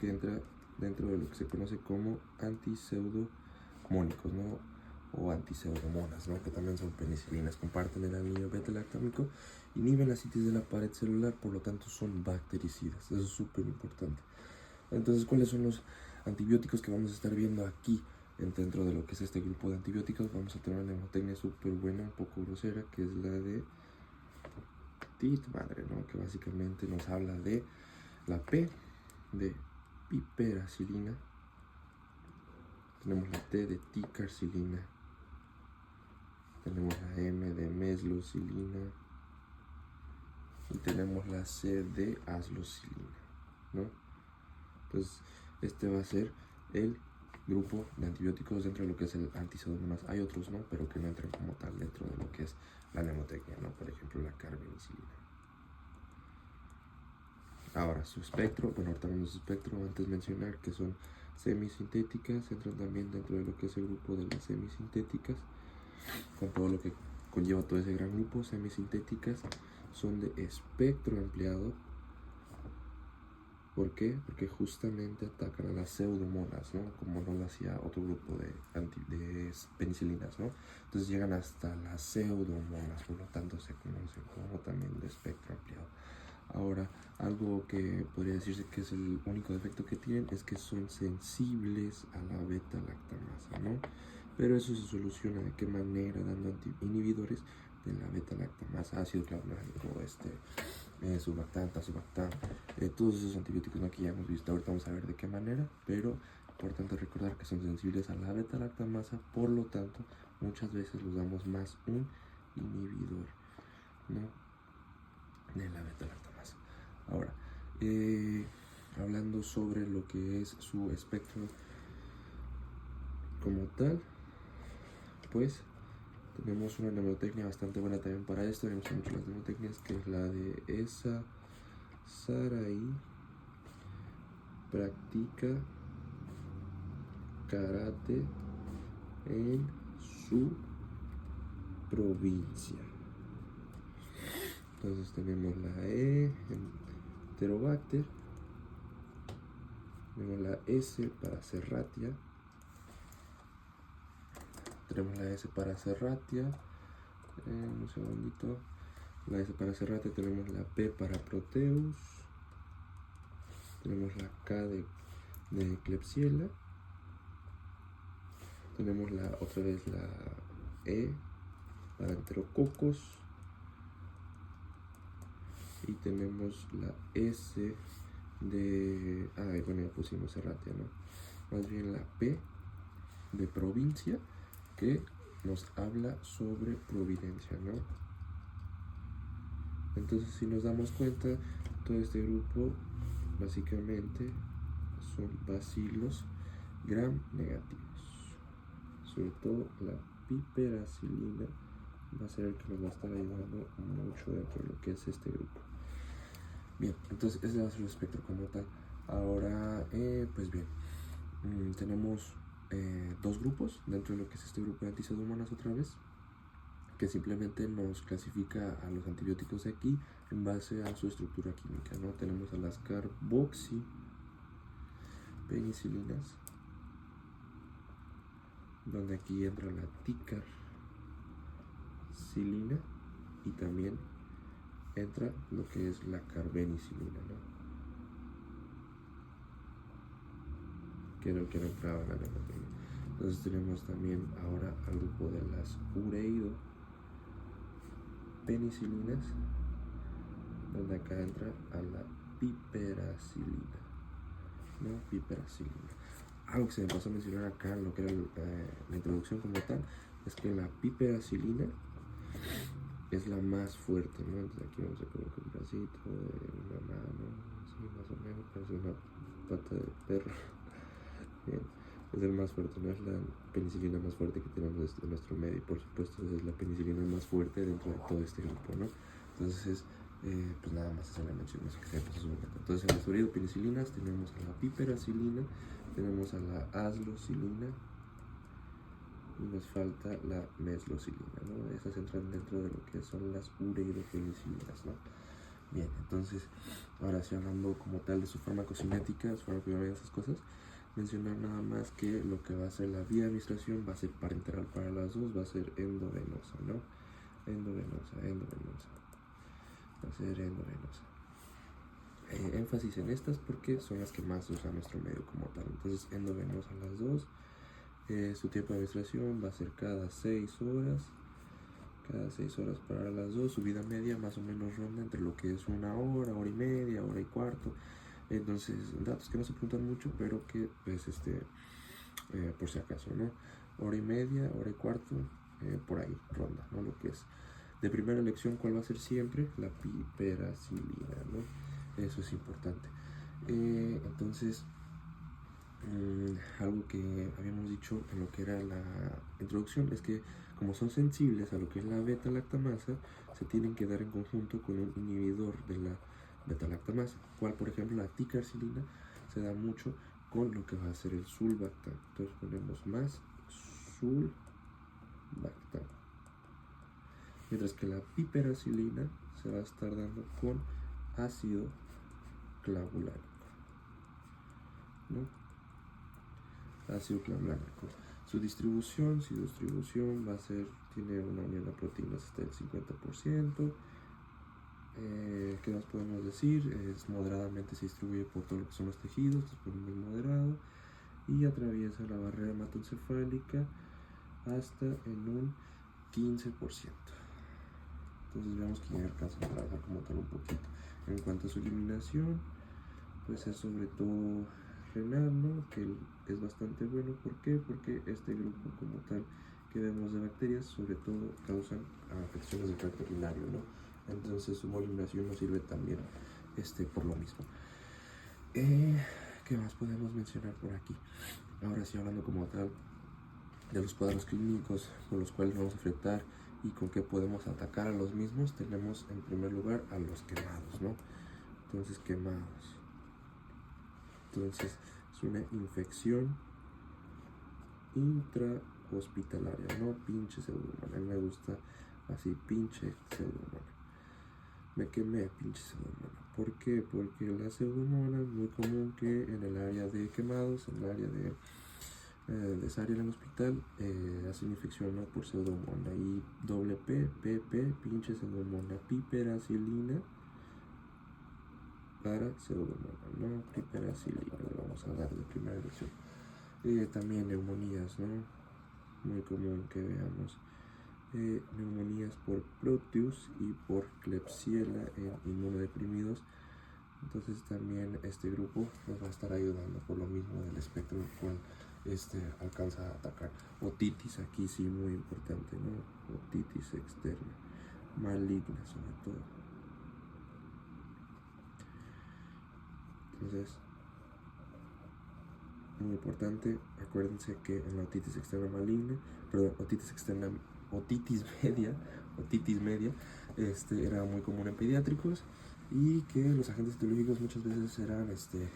que entra dentro de lo que se conoce como antipseudomónicos, ¿no? O antipseudomonas, ¿no? Que también son penicilinas, comparten el anillo beta-lactámico, inhiben la citis de la pared celular, por lo tanto son bactericidas. Eso es súper importante. Entonces, ¿cuáles son los antibióticos que vamos a estar viendo aquí dentro de lo que es este grupo de antibióticos? Vamos a tener una mnemotecnia súper buena, un poco grosera, que es la de tit madre, ¿no? Que básicamente nos habla de la P de piperacilina, tenemos la T de ticarcilina, tenemos la M de meslocilina y tenemos la C de aslocilina, ¿no? Entonces, este va a ser el grupo de antibióticos dentro de lo que es el antipseudomonas. Hay otros, ¿no? Pero que no entran como tal dentro de lo que es la mnemotecnia, ¿no? Por ejemplo, la carbenicilina. Ahora, su espectro, bueno, ahorita vamos a su espectro, antes mencionar que son semisintéticas, entran también dentro de lo que es el grupo de las semisintéticas, con todo lo que conlleva todo ese gran grupo. Semisintéticas son de espectro ampliado. ¿Por qué? Porque justamente atacan a las pseudomonas, ¿no? Como no lo hacía otro grupo de penicilinas, ¿no? Entonces llegan hasta las pseudomonas, por lo tanto se conocen como también de espectro ampliado. Ahora, algo que podría decirse que es el único defecto que tienen es que son sensibles a la beta-lactamasa, ¿no? Pero eso se soluciona de qué manera, dando inhibidores de la beta-lactamasa, ácido clavulónico, surfactanta, todos esos antibióticos, ¿no? Que ya hemos visto. Ahorita vamos a ver de qué manera, pero importante recordar que son sensibles a la beta-lactamasa, por lo tanto, muchas veces los damos más un inhibidor, ¿no? De la beta-lactamasa. Ahora, hablando sobre lo que es su espectro como tal, pues tenemos una mnemotecnia bastante buena también para esto. Me gustan mucho las mnemotecnias, que es la de esa Saraí practica karate en su provincia. Entonces tenemos la E en Enterobacter, tenemos la S para Serratia, tenemos la S para Serratia, un segundito, la S para Serratia, tenemos la P para Proteus, tenemos la K de Klebsiella, tenemos otra vez la E para Enterococos y tenemos la S de, bueno, ya pusimos Serratia, ¿no? Más bien la P de provincia, que nos habla sobre providencia, ¿no? Entonces, si nos damos cuenta, todo este grupo básicamente son bacilos gram negativos. Sobre todo la piperacilina va a ser el que nos va a estar ayudando mucho dentro de lo que es este grupo. Bien, entonces ese va a ser el espectro como tal. Ahora, pues bien, tenemos dos grupos dentro de lo que es este grupo de antipseudomonas otra vez, que simplemente nos clasifica a los antibióticos de aquí en base a su estructura química, ¿no? Tenemos a las carboxipenicilinas, donde aquí entra la ticarcilina y también entra lo que es la carbenicilina, ¿no? Que era el que entraba en la mnemotecnia. Entonces tenemos también ahora al grupo de las ureidopenicilinas, donde acá entra a la piperacilina, ¿no? Piperacilina. Algo que se me pasó a mencionar acá en lo que era la introducción como tal, es que la piperacilina es la más fuerte, ¿no? Entonces aquí vamos a colocar un pedacito de una mano, así más o menos, parece una pata de perro. Bien, es el más fuerte, no es la penicilina más fuerte que tenemos en nuestro medio, y por supuesto es la penicilina más fuerte dentro de todo este grupo, ¿no? Entonces, pues nada más hacer la mención, eso que se pasó su momento. Entonces, en las ureidopenicilinas tenemos a la piperacilina, tenemos a la aslocilina y nos falta la meslocilina, ¿no? Esas entran dentro de lo que son las ureidopenicilinas, ¿no? Bien, entonces, ahora sí hablando como tal de su farmacocinética, su farmacodinámica, esas cosas, mencionar nada más que lo que va a ser la vía de administración va a ser parenteral para las dos, va a ser endovenosa, ¿no? Endovenosa, va a ser endovenosa. Énfasis en estas porque son las que más usa nuestro medio como tal. Entonces, endovenosa las dos. Su tiempo de administración va a ser cada 6 horas. Cada 6 horas para las dos. Su vida media más o menos ronda entre lo que es 1 hora, hora y media, hora y cuarto. Entonces, datos que no se preguntan mucho, pero que, pues, por si acaso, ¿no? Hora y media, hora y cuarto, por ahí ronda, ¿no? Lo que es de primera elección, ¿cuál va a ser siempre? La piperacilina, ¿no? Eso es importante. Entonces, algo que habíamos dicho en lo que era la introducción es que como son sensibles a lo que es la beta-lactamasa, se tienen que dar en conjunto con un inhibidor de la beta-lactamasa, cual por ejemplo la ticarcilina se da mucho con lo que va a ser el sulbactam. Entonces ponemos más sulbactam. Mientras que la piperacilina se va a estar dando con ácido clavulánico, ¿no? Ácido clavulánico. Su distribución va a ser, tiene una unión a proteínas hasta el 50%. ¿Qué más podemos decir? Es moderadamente, se distribuye por todo lo que son los tejidos, es por muy moderado, y atraviesa la barrera hematoencefálica hasta en un 15%. Entonces vemos que ya alcanza a trabajar como tal un poquito. En cuanto a su eliminación, pues es sobre todo renal, ¿no? Que es bastante bueno. ¿Por qué? Porque este grupo como tal que vemos de bacterias sobre todo causan afecciones del tracto urinario, ¿no? Entonces su eliminación nos sirve también por lo mismo. ¿Qué más podemos mencionar por aquí? Ahora sí, hablando como tal de los cuadros clínicos con los cuales vamos a enfrentar y con qué podemos atacar a los mismos, tenemos en primer lugar a los quemados, ¿no? Entonces, quemados. Entonces, es una infección intrahospitalaria, no pinche pseudomonas. A mí me gusta así, pinche pseudomonas. Me quemé, pinche pseudomonas. ¿Por qué? Porque la pseudomonas es muy común que en el área de quemados, en el área de esa área en el hospital, hacen infección, ¿no? Por pseudomonas. Y doble P, pinche pseudomonas. Piperacilina para pseudomonas, ¿no? Piperacilina le vamos a dar de primera elección. También neumonías, ¿no? Muy común que veamos neumonías por Proteus y por Klebsiella en inmunodeprimidos. Entonces también este grupo nos va a estar ayudando por lo mismo del espectro el cual alcanza a atacar. Otitis aquí sí muy importante, ¿no? Otitis externa, maligna sobre todo. Entonces, muy importante, acuérdense que en la otitis externa maligna, perdón, otitis media, era muy común en pediátricos y que los agentes etiológicos muchas veces eran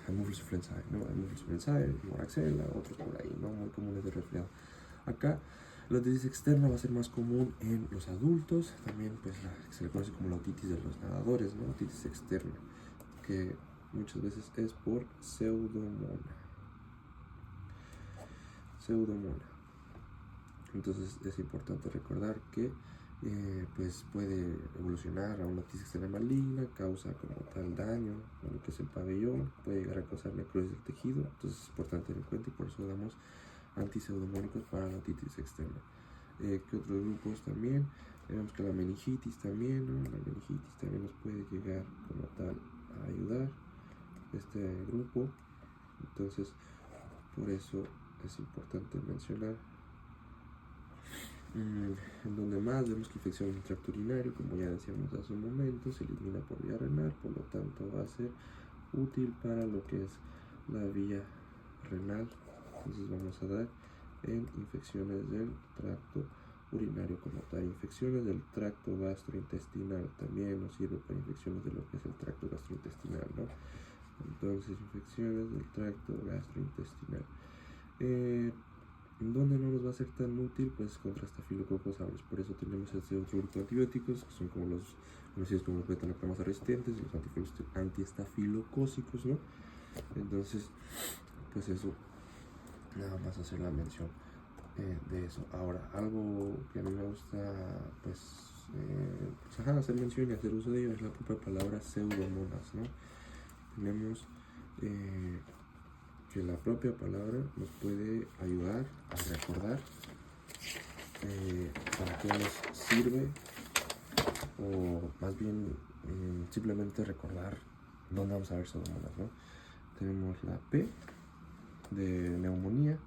Haemophilus influenzae, ¿no? Haemophilus influenzae, Moraxella, otros por ahí, ¿no? Muy comunes de resfriado. Acá la otitis externa va a ser más común en los adultos, también pues se le conoce como la otitis de los nadadores, ¿no? Otitis externa, que muchas veces es por pseudomonas. Entonces es importante recordar que pues puede evolucionar a una otitis externa maligna, causa como tal daño a lo que es el pabellón, puede llegar a causar necrosis del tejido, entonces es importante tener en cuenta y por eso damos antipseudomónicos para la otitis externa. ¿Qué otros grupos también? Vemos que la meningitis también, ¿no? La meningitis también nos puede llegar como tal a ayudar este grupo, entonces por eso es importante mencionar. En donde más vemos que infección del tracto urinario, como ya decíamos hace un momento, se elimina por vía renal, por lo tanto va a ser útil para lo que es la vía renal. Entonces vamos a dar en infecciones del tracto urinario como tal. Infecciones del tracto gastrointestinal también nos sirve para infecciones de lo que es el tracto gastrointestinal, ¿no? Entonces infecciones del tracto gastrointestinal. ¿Dónde no nos va a ser tan útil? Pues contra estafilococos aureus. Por eso tenemos este otro grupo de antibióticos, que son como los conocidos como los beta-lactamasa resistentes, los antiestafilocócicos, ¿no? Entonces, pues eso, nada más hacer la mención de eso. Ahora, algo que a mí me gusta, hacer mención y hacer uso de ello es la propia palabra pseudomonas, ¿no? Tenemos que la propia palabra nos puede ayudar a recordar para qué nos sirve, o más bien simplemente recordar dónde vamos a ver pseudomonas, ¿no? Tenemos la P de neumonía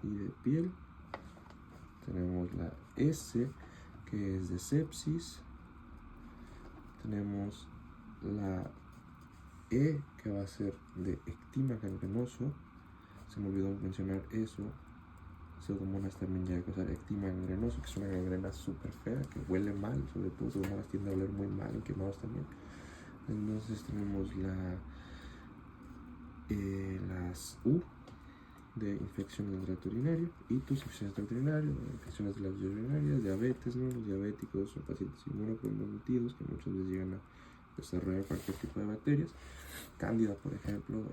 y de piel. Tenemos la S, que es de sepsis. Tenemos la E, que va a ser de ectima gangrenoso. Se me olvidó mencionar eso. Pseudomonas también llega a causar ectima gangrenoso, que es una gangrena súper fea, que huele mal. Sobre todo pseudomonas tiende a oler muy mal, en quemados también. Entonces tenemos las U de infecciones del tracto urinario, ictus, infecciones del tracto urinario, infecciones de las vías urinarias, diabetes, ¿no? Los diabéticos son pacientes inmunocomprometidos que muchas veces llegan a desarrollar cualquier tipo de bacterias. Cándida, por ejemplo,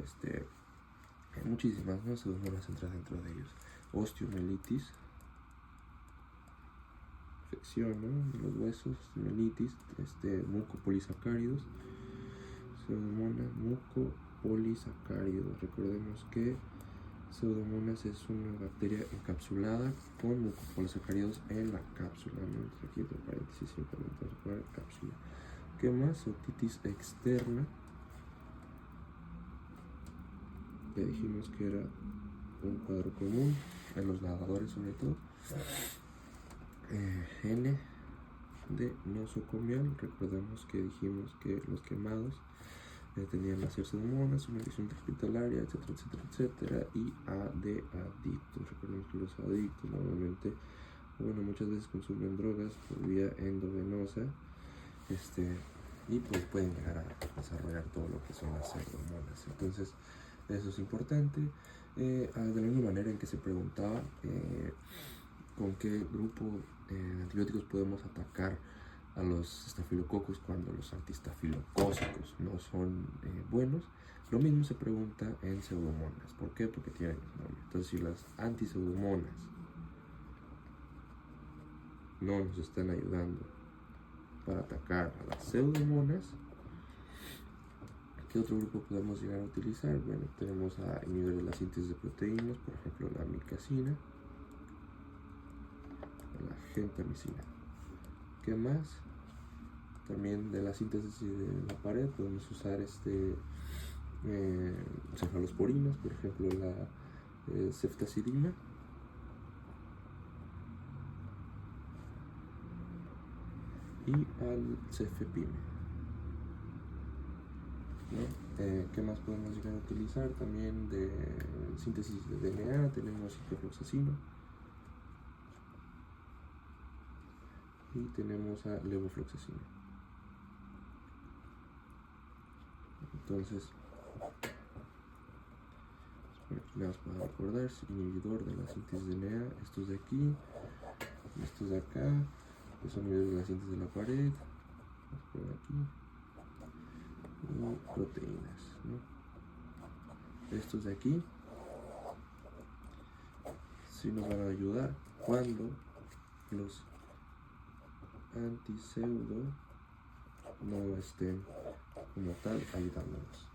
hay muchísimas, ¿no? Pseudomonas entran dentro de ellos. Osteomielitis, infección, ¿no? De los huesos, osteomielitis, mucopolisacáridos, pseudomonas, mucopolisacáridos. Recordemos que Pseudomonas es una bacteria encapsulada con mucopolisacáridos en la cápsula, ¿no? Aquí entre paréntesis simplemente vamos a poner cápsula. ¿Qué más? Otitis externa. Ya dijimos que era un cuadro común en los nadadores sobre todo. N de nosocomial. Recordemos que dijimos que los quemados tenían las pseudomonas, una lesión hospitalaria, etcétera, etcétera, etcétera. Y A de adictos. Recordemos que los adictos normalmente, muchas veces consumen drogas por vía endovenosa, y pues pueden llegar a desarrollar todo lo que son las pseudomonas. Entonces, eso es importante. De la misma manera en que se preguntaba con qué grupo de antibióticos podemos atacar a los estafilococos cuando los antistafilocócicos no son buenos, lo mismo se pregunta en pseudomonas. ¿Por qué? Porque tienen el nombre. Entonces, si las antipseudomonas no nos están ayudando para atacar a las pseudomonas, ¿qué otro grupo podemos llegar a utilizar? Bueno, tenemos a inhibidores de la síntesis de proteínas, por ejemplo la amicacina, la gentamicina. ¿Qué más? También de la síntesis de la pared podemos usar cefalosporinas, por ejemplo la ceftazidima, y al cefepime, ¿no? ¿Qué más podemos llegar a utilizar? También de síntesis de DNA tenemos ciprofloxacino y tenemos a levofloxacino. Entonces, nada más para recordar, inhibidor de la síntesis de DNA, estos de aquí, estos de acá, que son inhibidores de la síntesis de la pared, por aquí, y proteínas, ¿no? Estos de aquí sí nos van a ayudar cuando los antipseudo no estén como tal ayudándonos.